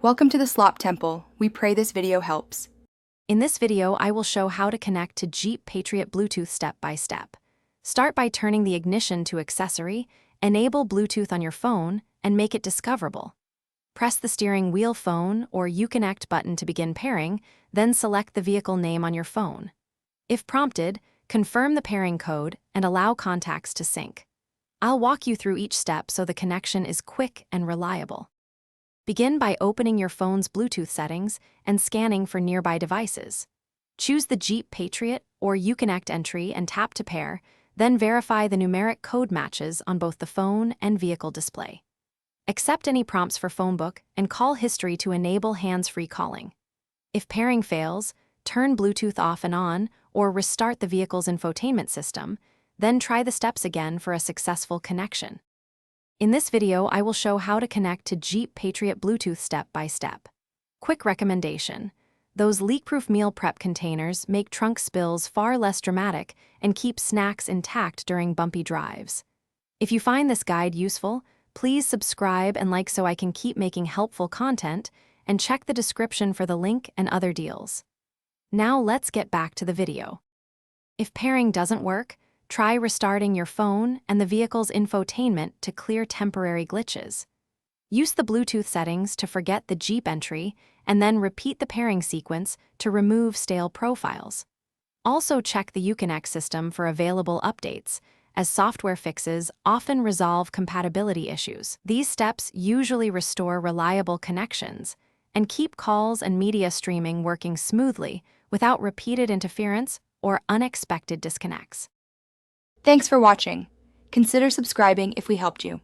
Welcome to the Slop Temple. We pray this video helps. In this video, I will show how to connect to Jeep Patriot Bluetooth step by step. Start by turning the ignition to accessory, enable Bluetooth on your phone, and make it discoverable. Press the steering wheel phone or Uconnect button to begin pairing, then select the vehicle name on your phone. If prompted, confirm the pairing code and allow contacts to sync. I'll walk you through each step so the connection is quick and reliable. Begin by opening your phone's Bluetooth settings and scanning for nearby devices. Choose the Jeep Patriot or Uconnect entry and tap to pair, then verify the numeric code matches on both the phone and vehicle display. Accept any prompts for phone book and call history to enable hands-free calling. If pairing fails, turn Bluetooth off and on or restart the vehicle's infotainment system, then try the steps again for a successful connection. In this video, I will show how to connect to Jeep Patriot Bluetooth step by step. Quick recommendation: those leak-proof meal prep containers make trunk spills far less dramatic and keep snacks intact during bumpy drives. If you find this guide useful, please subscribe and like so I can keep making helpful content, and check the description for the link and other deals. Now let's get back to the video. If pairing doesn't work, try restarting your phone and the vehicle's infotainment to clear temporary glitches. Use the Bluetooth settings to forget the Jeep entry and then repeat the pairing sequence to remove stale profiles. Also check the Uconnect system for available updates, as software fixes often resolve compatibility issues. These steps usually restore reliable connections and keep calls and media streaming working smoothly without repeated interference or unexpected disconnects. Thanks for watching. Consider subscribing if we helped you.